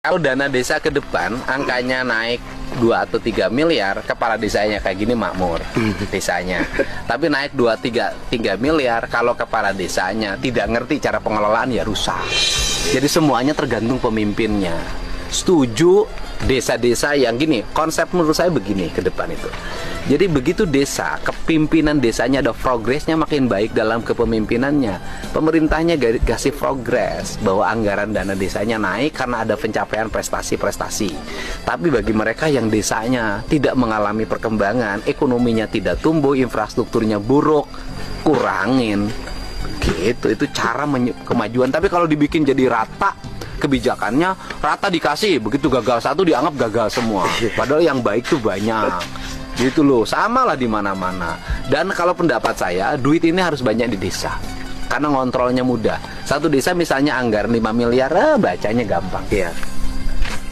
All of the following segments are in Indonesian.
Kalau dana desa ke depan angkanya naik 2 atau 3 miliar, kepala desanya kayak gini makmur desanya. Tapi naik 2-3 miliar, kalau kepala desanya tidak ngerti cara pengelolaan ya rusak. Jadi semuanya tergantung pemimpinnya. Setuju desa-desa yang gini, konsep menurut saya begini ke depan itu. Jadi begitu desa, kepimpinan desanya ada progresnya makin baik dalam kepemimpinannya. Pemerintahnya kasih progres bahwa anggaran dana desanya naik karena ada pencapaian prestasi-prestasi. Tapi bagi mereka yang desanya tidak mengalami perkembangan, ekonominya tidak tumbuh, infrastrukturnya buruk, kurangin. Gitu, itu cara kemajuan. Tapi kalau dibikin jadi rata, kebijakannya rata dikasih, begitu gagal satu dianggap gagal semua. Padahal yang baik tuh banyak. Gitu loh, sama lah di mana-mana. Dan kalau pendapat saya, duit ini harus banyak di desa. Karena ngontrolnya mudah. Satu desa misalnya anggaran 5 miliar, bacanya gampang. Iya.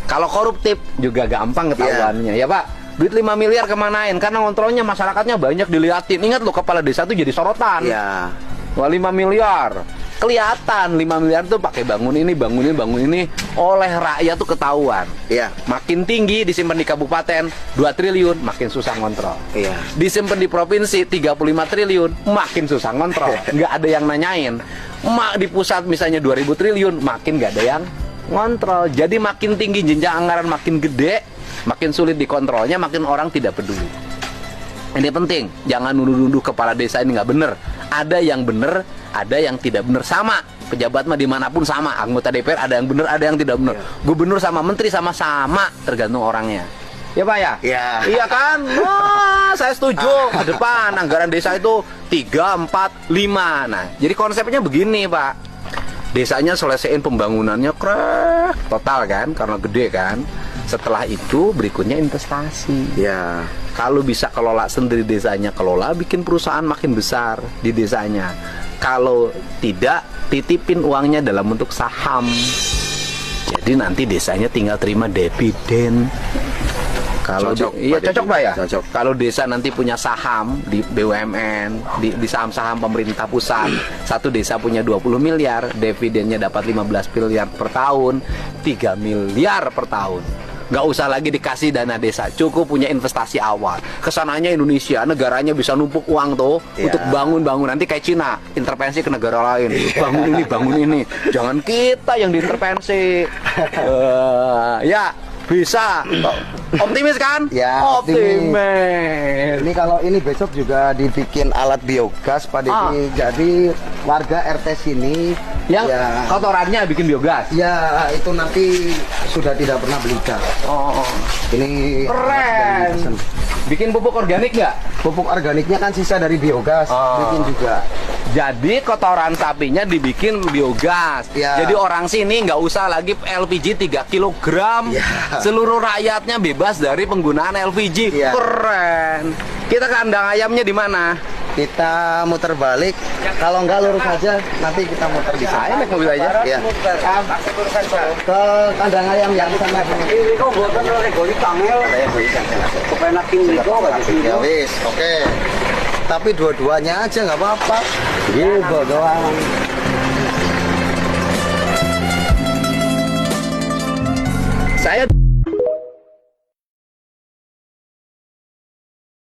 Kalau koruptif juga gampang ketahuannya. Ya Pak, duit 5 miliar kemanain? Karena ngontrolnya masyarakatnya banyak diliatin. Ingat loh, kepala desa tuh jadi sorotan. Iya. Wah, 5 miliar. Kelihatan 5 miliar tuh pakai bangun ini oleh rakyat tuh ketahuan. Iya. Makin tinggi disimpan di kabupaten 2 triliun, makin susah ngontrol. Iya. Disimpan di provinsi 35 triliun, makin susah ngontrol. Nggak ada yang nanyain. Di pusat misalnya 2000 triliun, makin nggak ada yang ngontrol. Jadi makin tinggi jenjang anggaran, makin gede, makin sulit dikontrolnya, makin orang tidak peduli. Ini penting, jangan nuduh-nuduh kepala desa ini nggak bener. Ada yang bener, ada yang tidak bener. Sama, pejabat mah dimanapun sama. Anggota DPR ada yang bener, ada yang tidak bener. Gubernur sama menteri sama-sama, tergantung orangnya. Ya Pak ya? Iya. Iya kan? Wah, saya setuju. Ke depan anggaran desa itu 3, 4, 5. Nah, jadi konsepnya begini Pak. Desanya selesaiin pembangunannya total kan, karena gede kan. Setelah itu berikutnya investasi. Ya. Kalau bisa kelola sendiri desanya, kelola bikin perusahaan makin besar di desanya. Kalau tidak, titipin uangnya dalam bentuk saham. Jadi nanti desanya tinggal terima dividen. Kalau iya cocok Pak ya. Cocok. Kalau desa nanti punya saham di BUMN, di saham-saham pemerintah pusat, satu desa punya 20 miliar, dividennya dapat 15 miliar per tahun, 3 miliar per tahun. Nggak usah lagi dikasih dana desa, cukup punya investasi awal. Kesananya Indonesia, negaranya bisa numpuk uang tuh untuk bangun-bangun. Nanti kayak Cina, intervensi ke negara lain, bangun ini. Jangan kita yang diintervensi. Ya, bisa. Optimis kan? Ya, optimis. Ini kalau ini besok juga dibikin alat biogas Pak Deddy. Jadi warga RT sini yang kotorannya bikin biogas. Ya, itu nanti sudah tidak pernah beli gas. Oh, ini keren. Bikin pupuk organik nggak? Pupuk organiknya kan sisa dari biogas. Bikin juga. Jadi kotoran sapinya dibikin biogas. Jadi orang sini nggak usah lagi LPG 3 kg. Seluruh rakyatnya bebas dari penggunaan LPG. Keren. Kita kandang ayamnya di mana? Kita muter balik. Kalau nggak lurus aja, nanti kita muter di sana. Naik mobil aja. Ya. Ke kandang ayam yang sana. Ya wis, oke. Tapi dua-duanya aja nggak apa-apa. Gitu doang. Saya